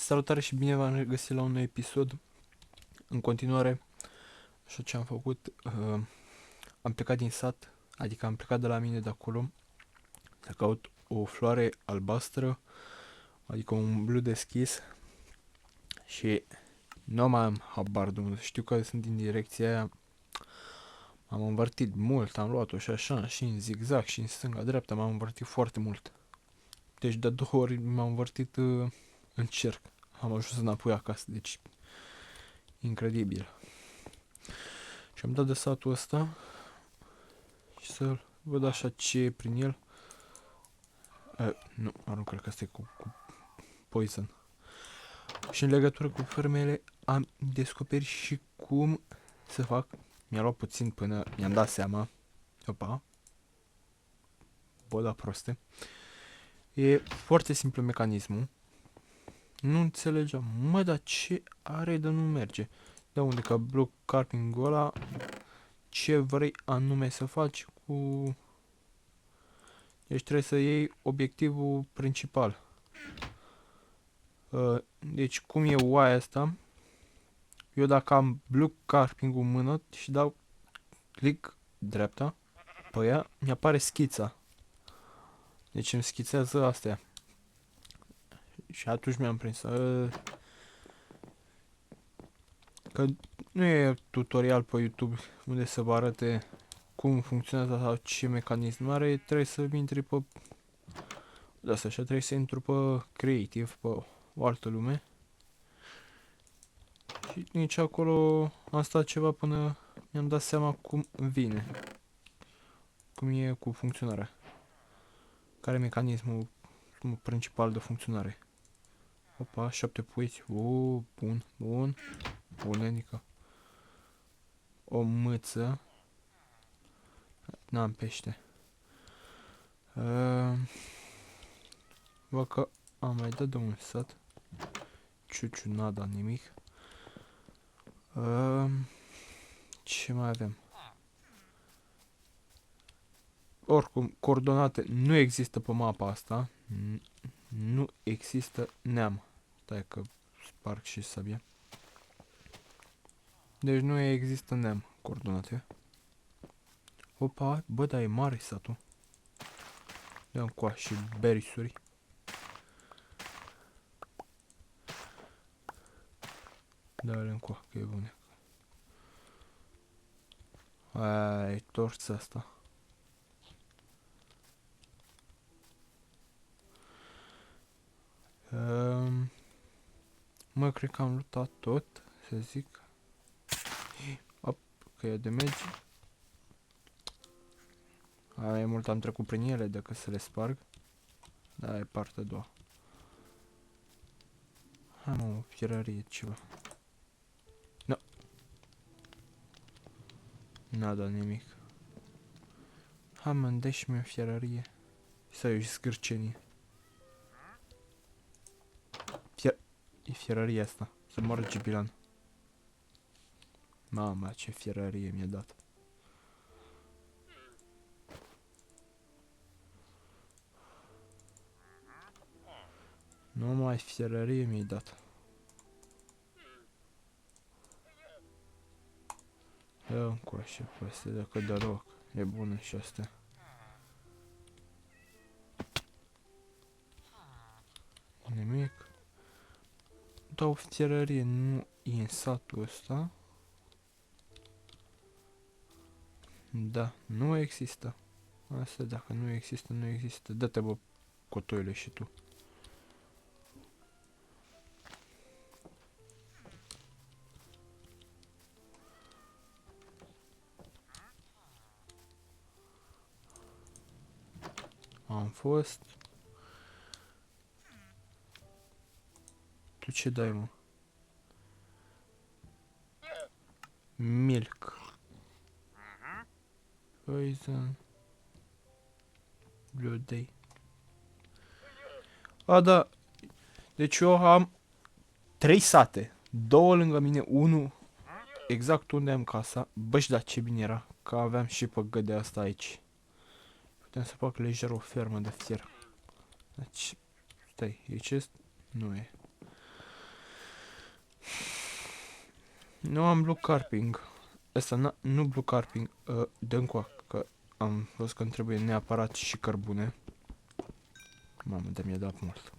Salutare și bine v-am regăsit la un nou episod. În continuare, așa ce am făcut, am plecat din sat, adică am plecat de la mine de acolo, să caut o floare albastră, adică un blu deschis și nu mai am habar de unde. Știu că sunt din direcția aia, am învârtit mult, am luat-o și așa, și în zigzag, și în stânga-dreapta, m-am învârtit foarte mult. Deci de 2 ori m-am învârtit în cerc. Am ajuns înapoi acasă, deci incredibil. Și am dat de satul ăsta și să văd așa ce e prin el. Nu, nu cred că asta e cu poison. Și în legătură cu fermele am descoperit și cum să fac. Mi-a luat puțin până mi-am dat seama. Opa. Bă, da proste. E foarte simplu mecanismul. Nu înțelegeam. Mă, dar ce are de nu merge? De unde? Că bloc carping-ul ăla, ce vrei anume să faci cu... Deci trebuie să iei obiectivul principal. Deci cum e oaia asta, eu dacă am blue carping în mână și dau click dreapta pe ea, mi-apare schița. Deci îmi schițează astea. Și atunci mi-am prins că nu e tutorial pe YouTube unde să vă arate cum funcționează sau ce mecanism are, trebuie să intri pe... De asta așa, trebuie să intru pe Creative, pe o altă lume. Și nici acolo am stat ceva până mi-am dat seama cum vine. Cum e cu funcționarea. Care e mecanismul principal de funcționare. Opa, 7 puiți. Bun, bun. Bunenică. O mâță. N-am pește. Văd că am mai dat de un sat. Ciuciu, nada, nimic. Ce mai avem? Oricum, coordonate nu există pe mapa asta. Nu există neam. Stai că sparg și sabia. Deci nu există neam coordonate. Opa, bă, dar e mare satul. Dăm coa și berisuri. Dă-le-n coa, că e bune. Aia, e torța asta. Mă, cred că am luptat tot, să zic. Op, că e de megi. Aia e mult am trecut prin ele decât să le sparg. Da, e partea a doua. Hai mă, o fierărie, ceva. Nu. N-a dat nimic. Hai mă, îndeci mi o fierărie. Să iau și scârcenie. E fierăria asta. Să moară Gibilan. Mama, ce fierărie mi-a dat. Numai fierărie mi-ai dat. Ia încoace pe astea, dacă deloc. E bună și asta. Nimic. Dau fierărie, nu e în satul ăsta. Da, nu există. Asta dacă nu există, nu există. Dă-te bă, cotoile și tu. Am fost. Tu ce dai, mă? Milk. Poison. Blue Day. A, da. Deci eu am 3 sate. 2 lângă mine, 1 exact unde am casa. Bă, și da, ce bine era. Că aveam și pe gădea asta aici. Putem să fac lejer o fermă de fier. Deci, stai, e chest? Nu e. Nu am blue carping. Asta nu blue carping. Dă-mi că am văzut că îmi trebuie neapărat și cărbune. Mamă, de mi-a dat mult.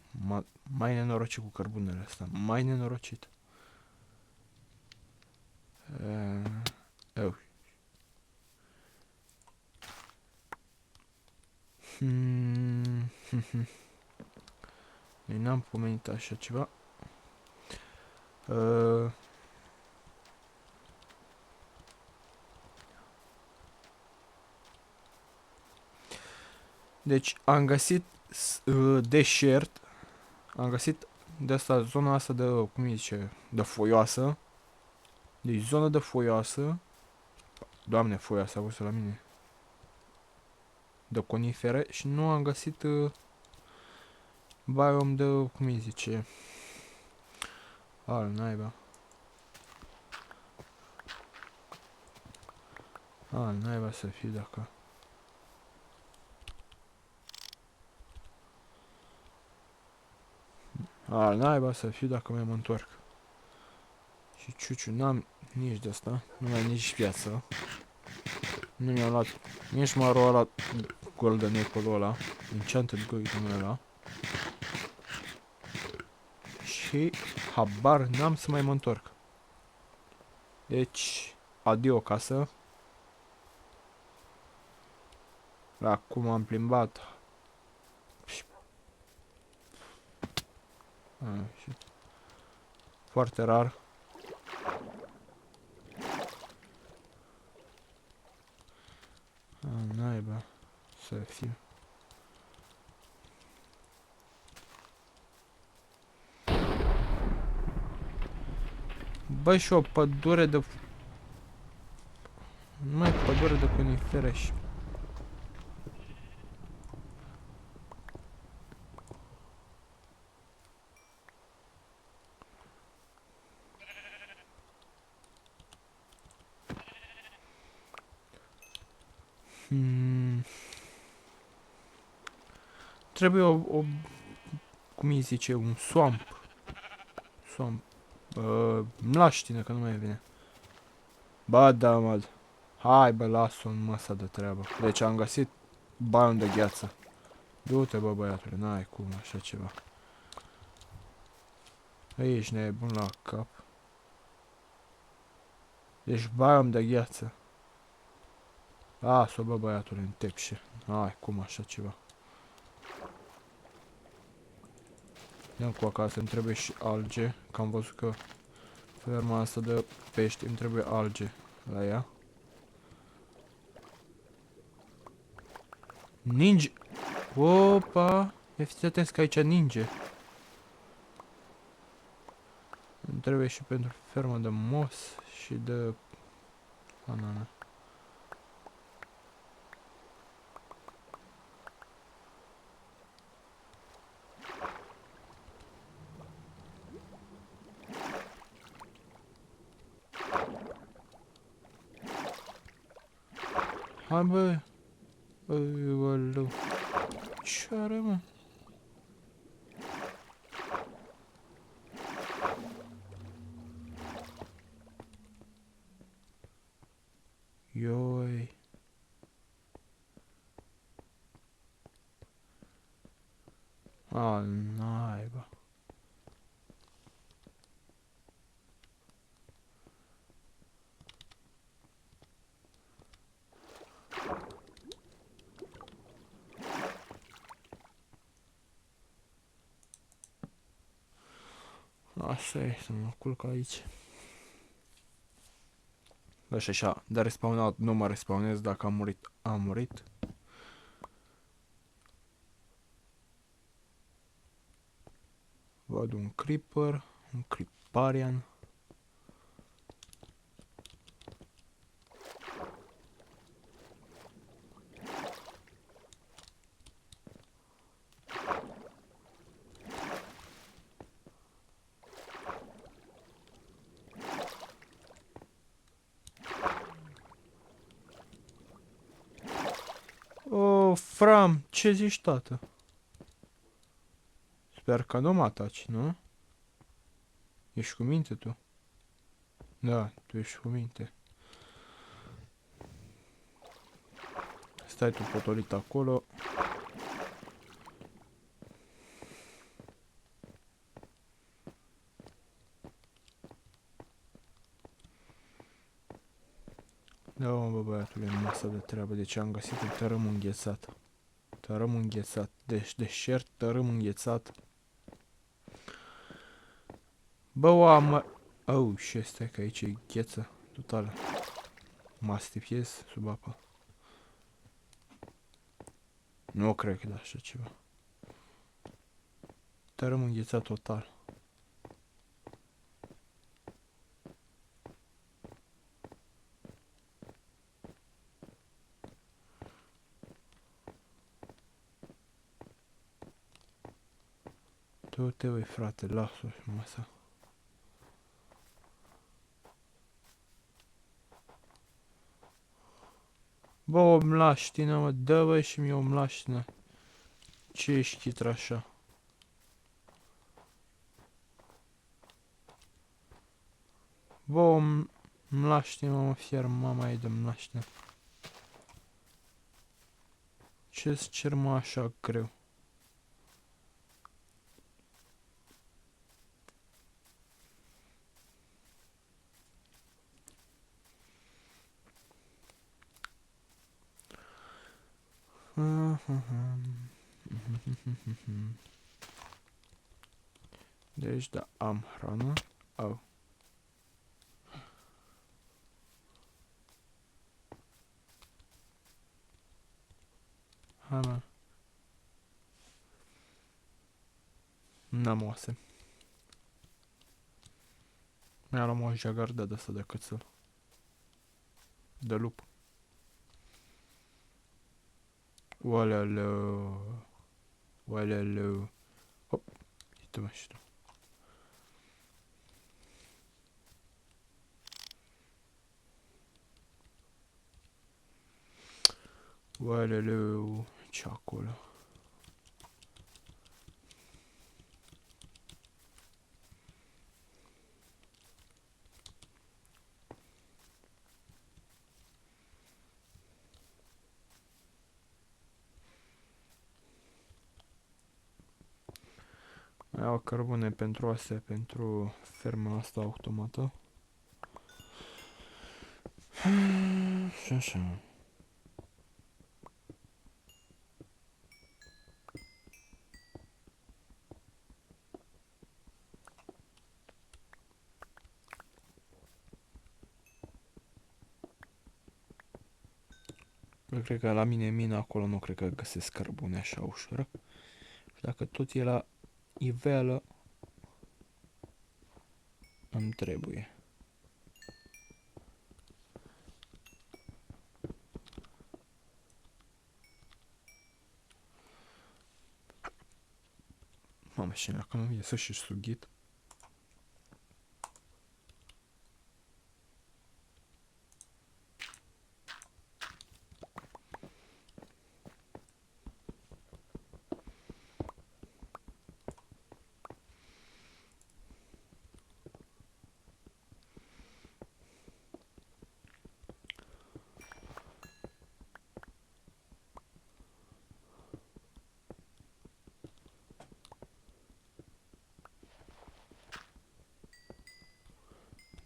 Mai nenorocit cu cărbunele astea. Mai nenorocit. Eu. Noi n-am pomenit așa ceva. Deci am găsit deșert. Am găsit de asta, zona asta de, cum îi zice, de foioasă. Deci zona de foioasă. Doamne, foioasă, auzi la mine. De conifere și nu am găsit biom de, cum îi zice, al naiba. Al naiba să fie dacă... Al naiba să fiu dacă mai mă întorc. Și ciuciu, n-am nici de asta, nu mai nici viață. Nu mi-am luat nici măcar ăla golden apple-ul ăla, enchanted golden ăla. Și habar n-am să mai mă întorc. Deci, adio casă. Acum am plimbat. Foarte rar. Naiba să fiu. Băi, și o pădure de... Numai pădure de conifere și... Trebuie cum îi zice, un swamp. Swamp. Mlaștină, că nu mai vine. Ba da, mă. Hai, bă, las-o în masa de treabă. Deci am găsit biom de gheață. Du-te, bă, băiatule, n-ai cum așa ceva. Ești nebun la cap. Deci biom de gheață. Las-o, bă, băiatule, în tepșe. Ai, cum așa ceva. Ia-mi cu acasă, îmi trebuie și alge, că am văzut că ferma asta de pești îmi trebuie alge la ea. Ninja! Opa! Ia fiți atenți că aici ninge. Îmi trebuie și pentru ferma de mos și de banana. Hai, bă! Ălău! Ce are, mă? Ioi! A, naiba! Așa e, să mă culc aici. Bă, și așa, de respawnat nu mă respawnez, dacă am murit, am murit. Văd un creeper, un creeparian. Oh, Fram, ce zici, tată? Sper că nu mă ataci, nu? Ești cu minte tu? Da, tu ești cu minte. Stai tu potolit acolo. Da, mă, băiatule, masă de treabă. Deci am găsit un tărâm înghețat. Tărâm înghețat. Deci deșert, tărâm înghețat. Bă, oamă... Oh, și stai că aici e gheță totală. Mă stipiez sub apă. Nu cred că da așa ceva. Tărâm înghețat total. Tu te uiți, frate, lasă-o și masa. Bă, o mlaștină, mă, dă bă și mie o mlaștină. Ce ești chitr așa? Bă, o mlaștină, mă, fier, mama ei de mlaștină. Ce-ți cer, mă, așa greu? Deci, da, am hrană. Au. Hai, mă. N-am oase. Mi-a luat o jagardă de asta de cățel. De lup. Oalele. Oalele. Hop. Uite-mă și tu. Oalele. Ce acolo? Iau cărbune pentru astea, pentru ferma asta automată. Și așa. Eu cred că la mine mina acolo nu cred că găsesc cărbune așa ușor. Și dacă tot e la iveală, îmi trebuie. Mamă, și dacă nu iesă și sughit.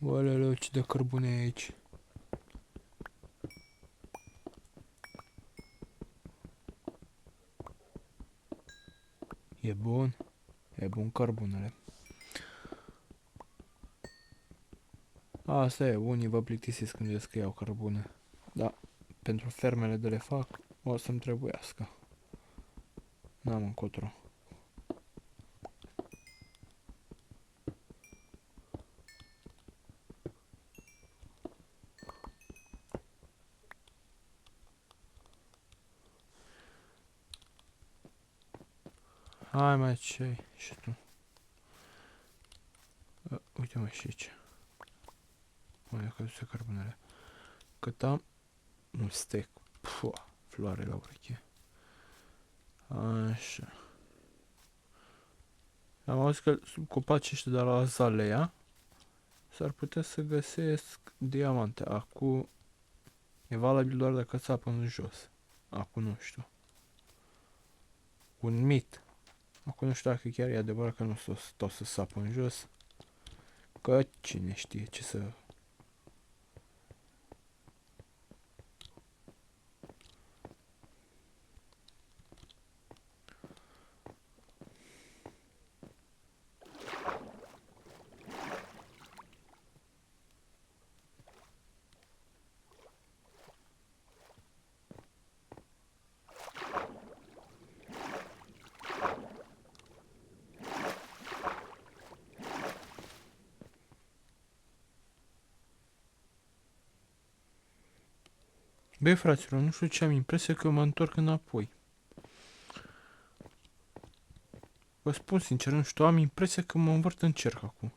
Oleleu, ce de cărbune e aici. E bun? E bun cărbunele. Asta e, unii vă plictisiți când vedeți că iau cărbune. Da, pentru fermele de le fac, o să-mi trebuiască. N-am încotro. Hai mai ce și tu. Uite-mă și aici. Mai a căzut cărbunele. Cât am? Un steak. Pua, floare la ureche. Așa. Am auzit că sunt copaci ăștia de la azalea. S-ar putea să găsesc diamante. Acum e valabil doar dacă țapă în jos. Acum nu știu. Un mit. Acum nu știu dacă chiar e adevărat că nu stau să sapă în jos. Că cine știe ce să... Băi, fraților, nu știu ce am impresia că mă întorc înapoi. Vă spun sincer, nu știu, am impresia că mă învârt în cerc acum.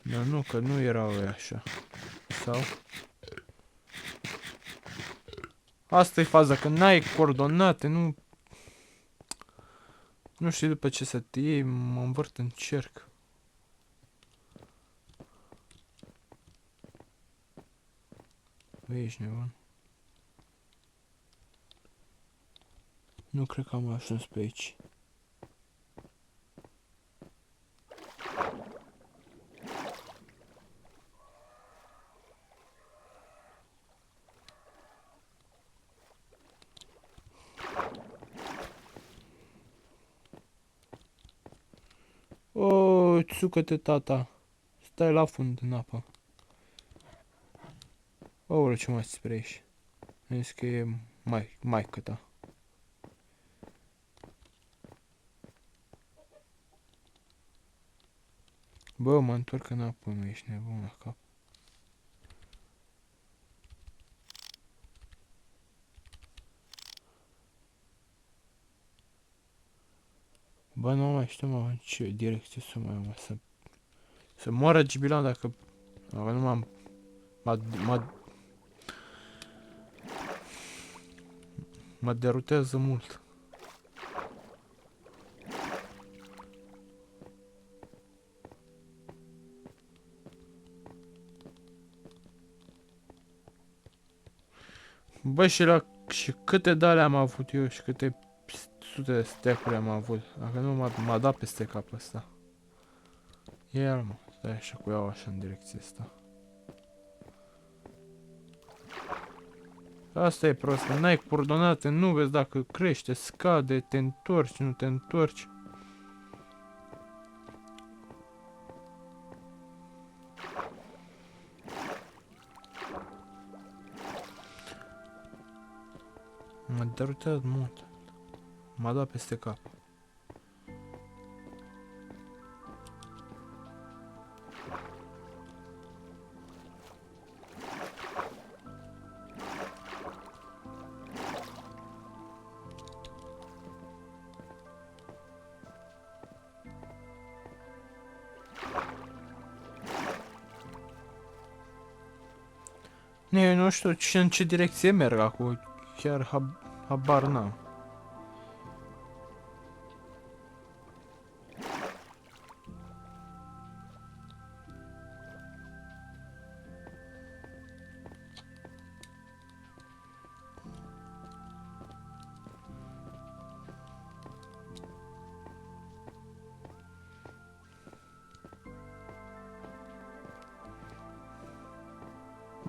Dar nu, că nu erau așa. Sau... Asta e faza, că n-ai coordonate, nu... Nu știi după ce să te iei, mă învârt în cerc. Băi, ești nebun. Nu cred că am ajuns pe aici. O, țucă-te, tata. Stai la fund în apă. Aoleu, ce mai spre aici. Am zis că e maică ta. Bă, mă întorc înapoi, mă, ești nebun la cap. Bă, nu mai știu, mă, în ce direcție să mai am, să moară Gibilan dacă nu m-am... Mă derutează mult. Bă, și câte dale am avut eu și câte sute de stack-uri am avut. Dacă nu m-a dat peste capul ăsta. Iar, mă, stai așa cu iau așa în direcția asta. Asta e prost, că n-ai coordonate, nu vezi dacă crește, scade, te întorci, nu te întorci. M-a derutat mult. M-a dat peste cap. Eu nu știu în ce direcție merg acum. Chiar habar n-am.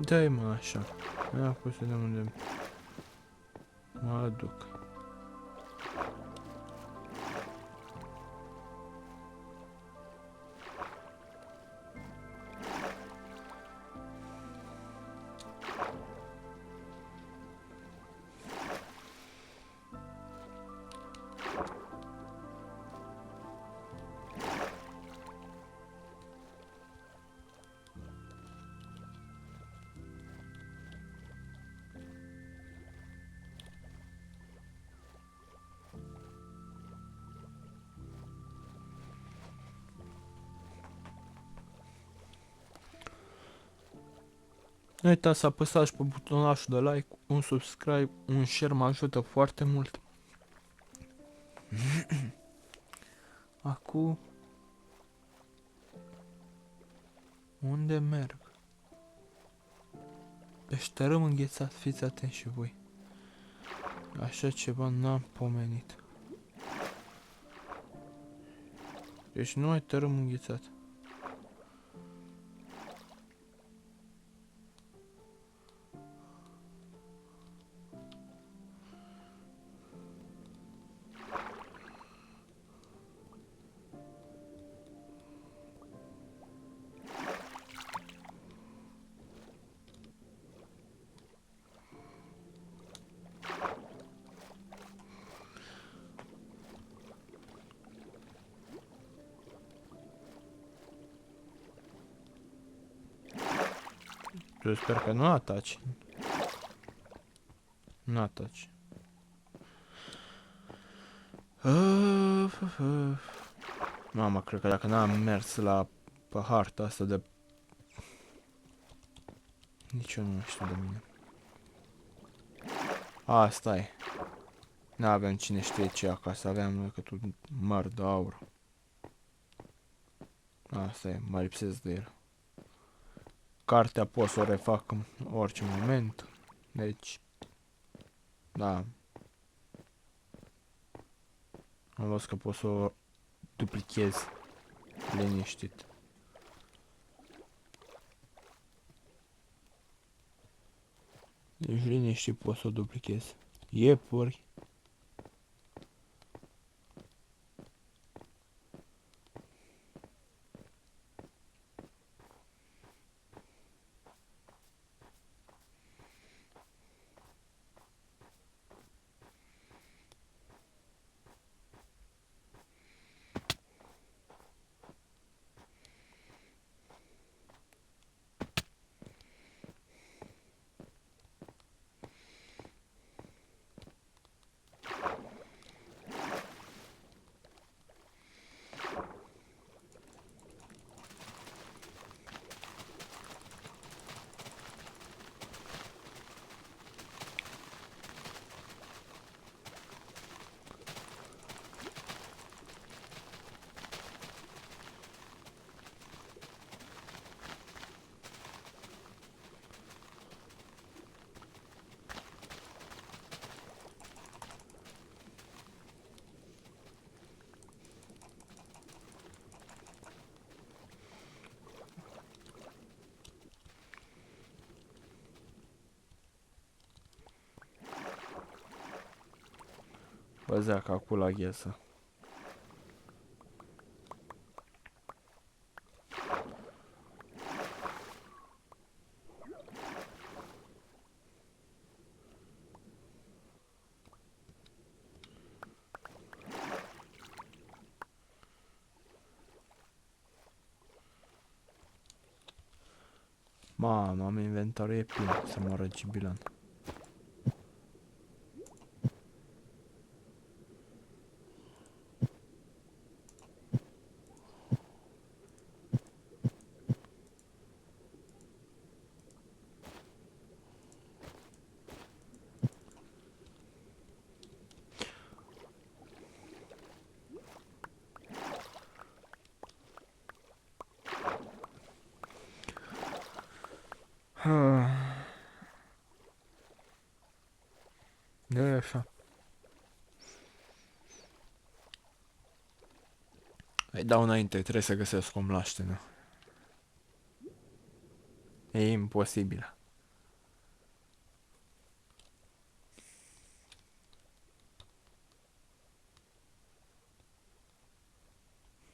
Dai, mă, așa. Acum să vedem unde mă aduc. Nu uitați să apăsați pe butonașul de like, un subscribe, un share mă ajută foarte mult. Acum Unde merg? Deci tărâm înghețat, fiți atenți și voi. Așa ceva n-am pomenit. Deci nu ai tărâm înghețat. Eu sper că nu ataci. Nu ataci. Mama, cred că dacă n-am mers pe harta asta de... Nici eu nu știu de mine. Asta e. N-aveam cine știe ce acasă, aveam decât un măr de aur. Asta e, mă lipsesc de el. Cartea pot să o refac în orice moment. Deci... Da. Am văzut că pot să o duplichez liniștit. Deci liniștit pot să o duplichez. Iepuri. Băzea ca cu la ghesă. Mamă, am inventarul e plin să moară Gibilan. De așa. Îi dau înainte, trebuie să găsesc o mlaștenă. E imposibil.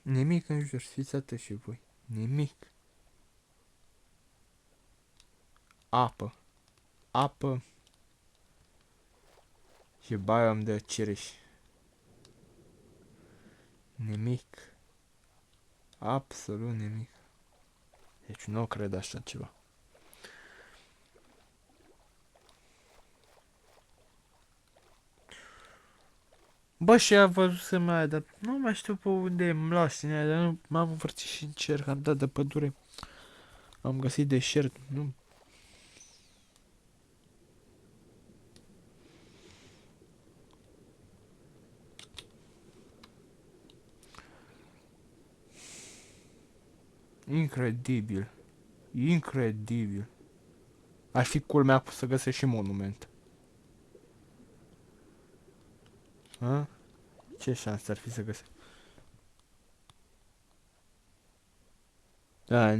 Nimic în jur, fiți atât și voi. Nimic. Apă. Apă. Și biom de cireș. Nimic. Absolut nimic. Deci nu cred așa ceva. Bă, și a văzut aia, dar nu mai știu pe unde e mlaștinea aia, dar nu m-am învârțit și în cer, am dat de pădure. Am găsit deșert, nu. Incredibil. Incredibil. Ar fi culmea să găsești și monument. A? Ce șanse ar fi să găsești? Da,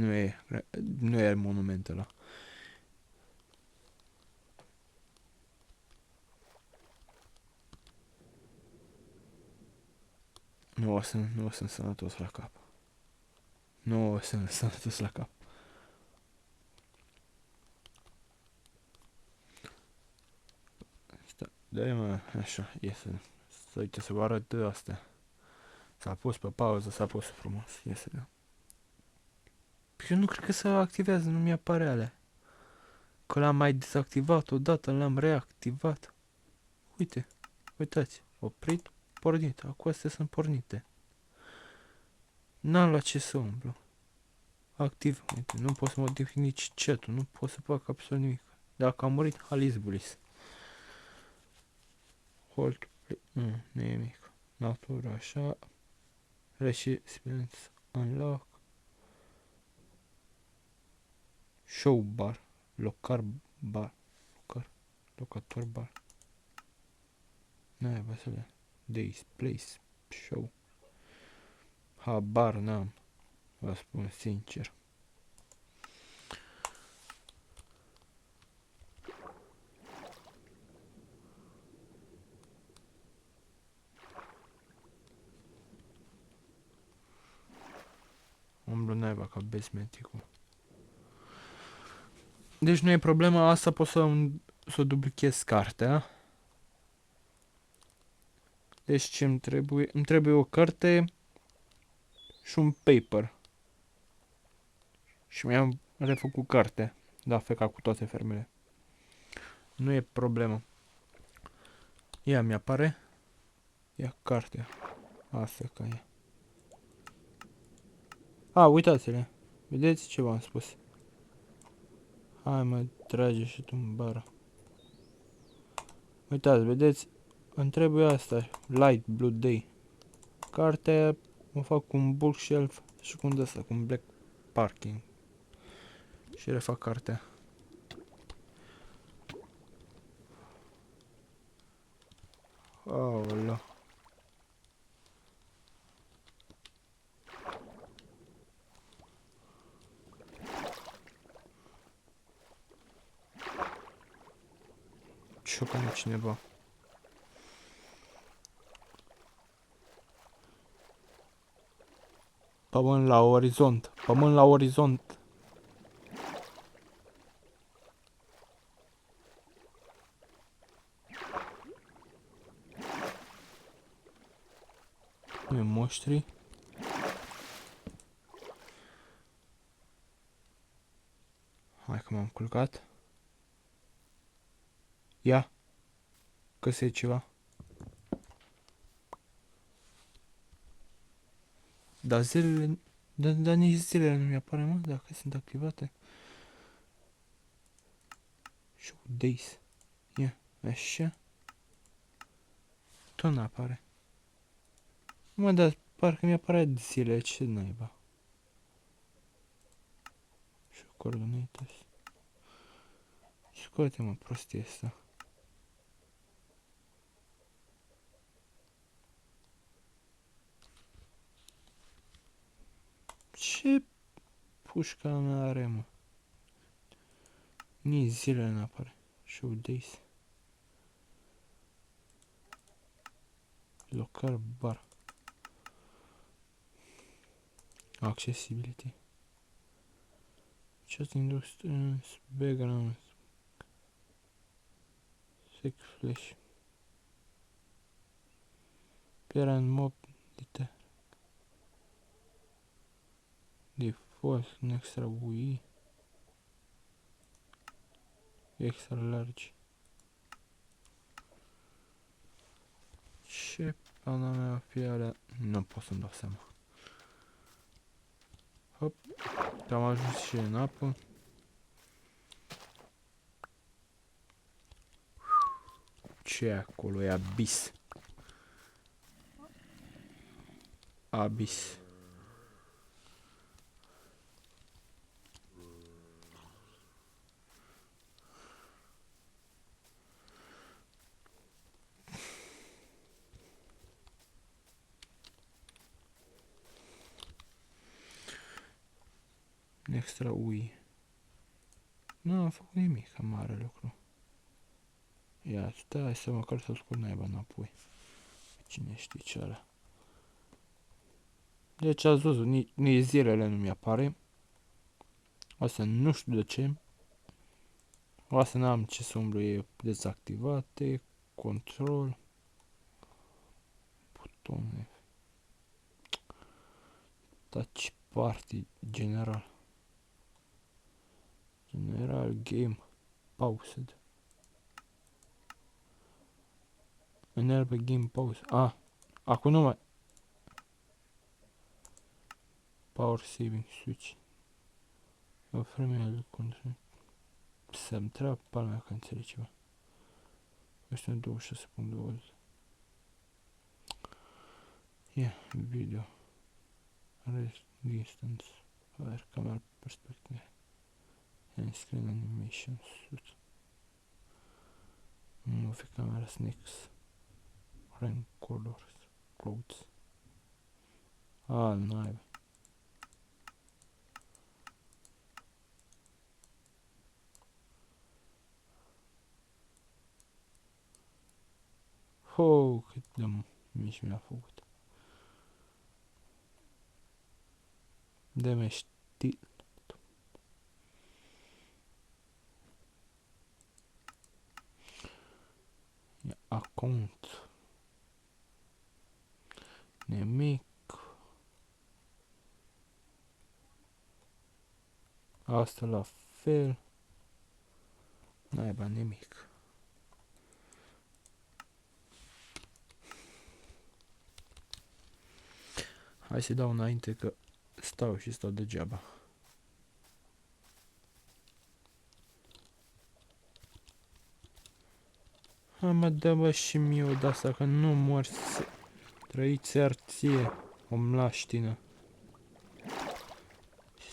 nu e monumentul ăla. Nu sunt sănătos la cap. Nu sunt sănătos la cap. Dă-i mă, așa, iese. Uite, să vă arăt astea. S-a pus pe pauză, s-a pus frumos. Iese, da. Eu nu cred că se activează, nu mi-apare alea. Că l-am mai dezactivat odată, l-am reactivat. Uite, uitați, oprit, pornit. Acum astea sunt pornite. N-am la ce să umblu. Activ, uite, nu pot să modific nici chat-ul, nu pot să fac absolut nimic. Dacă a murit, Alizbulis. Hold, nu e nimic. Natura, așa. Recipients, unlock. Show bar. Locar bar. Locator bar. N-ai să le. Days, place, show. Habar n-am. Vă spun sincer. Umblu naiba ca bezmeticul. Deci nu e problema asta, pot să duplichez cartea. Deci ce îmi trebuie? Îmi trebuie o carte și un paper. Și mi-am refăcut cartea. Da, feca cu toate fermele. Nu e problemă. Ia mi-apare. Ia cartea. Asta ca e. A, uitați-le. Vedeți ce v-am spus? Hai mă, trage și tu în bară. Uitați, vedeți? Îmi trebuie asta. Light Blue Day. Cartea o fac cu un bookshelf și cu un ăsta, cu un black parking. Și refac cartea. Aoleu. Ciocănă cineva. Pământ la orizont. Pământ la orizont. Nu e moștri. Hai că m-am culcat. Ia. Că se ceva. Dar zilele... Dar nici zilele nu mi-apare, mă, dacă sunt activate. Show days. Ia, așa. Tot n-apare. Mă, dar parcă mi-apare zilele, ce naiba. Show coordinators. Scoate-mă prostie asta. Ce pușca mea are, mă? Nici zilele n-apare. Show days. Local bar. Accessibility. Chat industry. Background. Sec flash. Parent mob. Dite. Default. Extra UI. Extra large. Ce pana mea fi alea? Nu pot să-mi dau seama. Hop. Am ajuns și în apă. Ce acolo e abis? Abis. Extra ui. Nu am făcut nimic, mare lucru. Ia, stai să măcar să scot naiba înapoi. Cine știe ce ala. Deci ați văzut, nici zilele nu mi-apare. Asta nu știu de ce. Asta n-am ce să umblu, e dezactivate. Control. Butoane. Touch party, general. General game. Paused. Enable game pause. Ah, acum nu mai... Power saving switch. O vreme control. Să-mi treabă palmea că înțeleg ceva. Ăștia 26.20. Yeah, video. Rest distance. Fire camera perspective. And screen animation suit. Movie camera snakes. Rank colors. Clothes. Ah, naiba. Oh, cât de mici mi-a făcut. De mești. Account. Nimic. Asta la fel. Naiba, nimic. Hai să dau înainte că stau și stau degeaba. Hai mă, dă-mă și mie o de-asta că nu mor să trăiți arție, om laștină.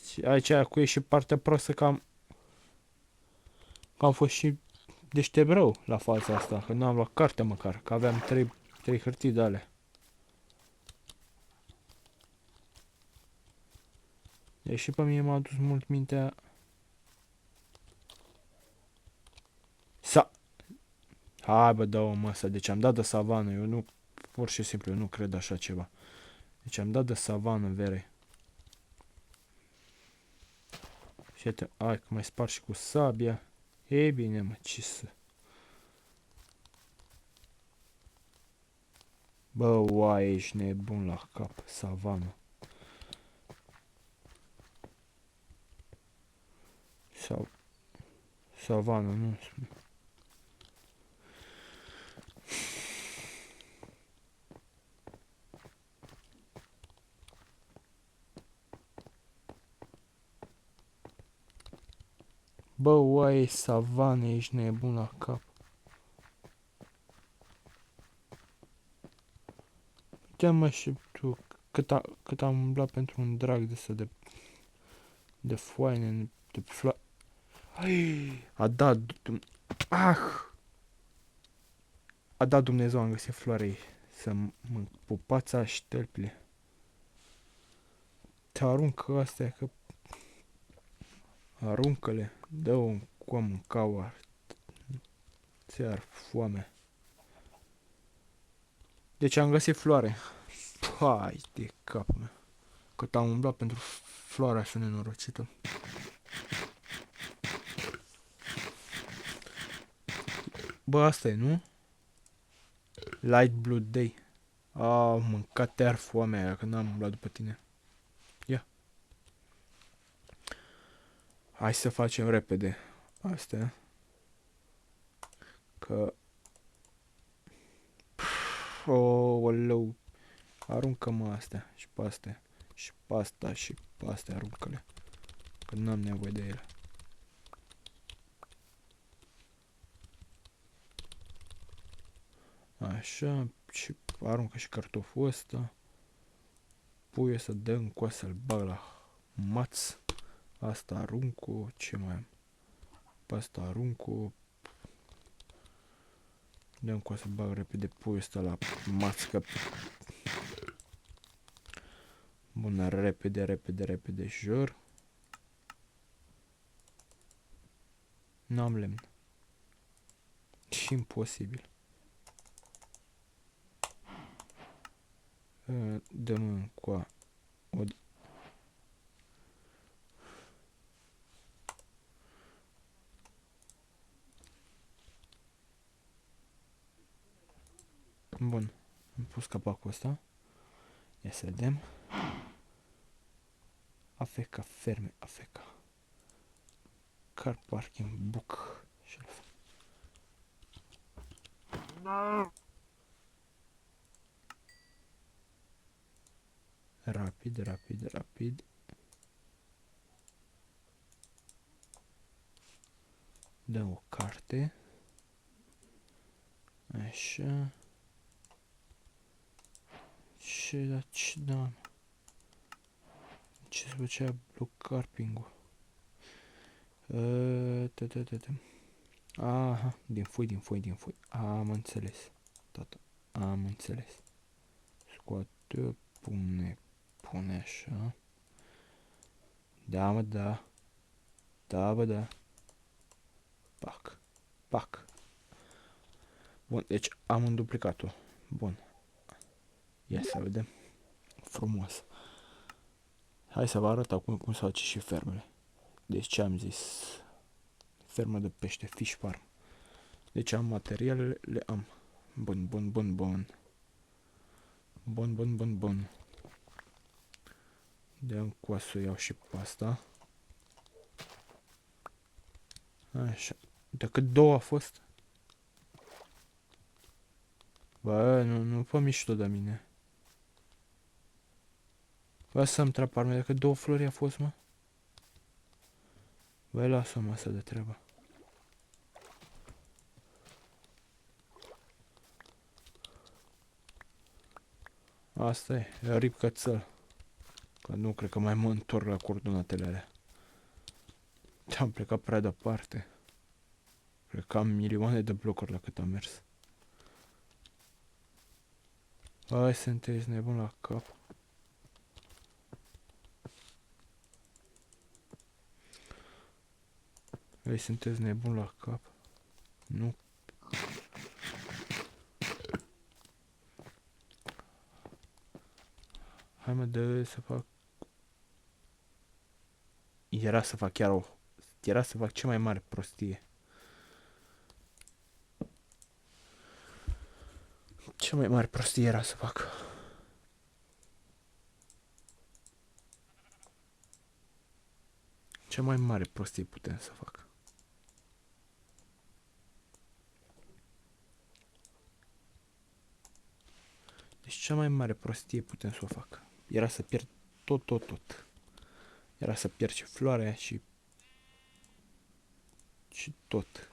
Și aici cu e și partea proastă că am fost și deștept rău la fața asta, că n-am luat carte măcar, că aveam trei hârtii de alea. Deci și pe mine m-a dus mult mintea... Hai bă, dă-o măsa, deci am dat de savană, eu nu, pur și simplu, eu nu cred așa ceva. Deci am dat de savană, vere. Și uite, hai că mai spar și cu sabia. E bine, mă, ce să... Bă, oaie, ești nebun la cap, savană. Savană, nu spune. Bă, oaie, savană, ești nebun la cap. Uite-mă și tu, cât am umblat pentru un drag de ăsta de foaine, de floare. A dat... A dat Dumnezeu, am găsit floarei să mă pupați așteptile. Te aruncă astea, că... Aruncă-le, dă-o un coam în caua. Ți-ar foame. Deci am găsit floare. Pai de capul meu. Cât am umblat pentru floarea așa nenorocită. Bă, asta e, nu? Light Blue Day. A, mâncat te-ar foamea aia, că n-am umblat după tine. Ia. Hai să facem repede astea. Că... Oleu. Aruncă-mă astea și pe astea. Și pe asta și pe astea aruncă-le. Că n-am nevoie de ele. Așa. Și aruncă și cartoful ăsta. Puiul să dă în coa să-l bag la maț. Asta aruncă. Ce mai am? Pe asta aruncă. Dăm cu să bag repede puiul ăsta la mațcă. Bună, repede, repede, repede, jur. N-am lemn. Și imposibil. Dăm încoa o... Bun. Am pus capacul ăsta. Ia să vedem. Afeca, ferme, afeca. Car parking, book. Shelf. Rapid, rapid, rapid. Dăm o carte. Așa. Ce da? Ce se făcea bloc carping-ul? Aha, din foi. Am înțeles. Tata, am înțeles. Scoate, pune așa. Da, mă, da. Da, bă, da. Pac. Bun, deci am înduplicat-o. Bun. Ia să vedem. Frumos. Hai să vă arăt acum cum se face și fermele. Deci ce am zis? Fermă de pește, fish farm. Deci am materialele, le am. Bun. De-am cu să iau și pasta. Așa. Decât două a fost. Bă, nu fă mișto de mine. Bă, să-mi trap arme, decât două flori a fost, mă. Bă, lasă-mă asta de treabă. Asta e, rip cățăl. Că nu cred că mai mă întorc la coordonatele alea. Am plecat prea departe. Cred că am milioane de blocuri la cât am mers. Băi, sunteți nebun la cap. Băi, sunteți nebun la cap. Nu. Hai mă, dă să fac... Era să fac chiar o... Era să fac cea mai mare prostie. Cea mai mare prostie era să fac. Cea mai mare prostie putem să fac. Deci cea mai mare prostie putem să o fac. Era să pierd tot. Era să pierd și floarea și tot.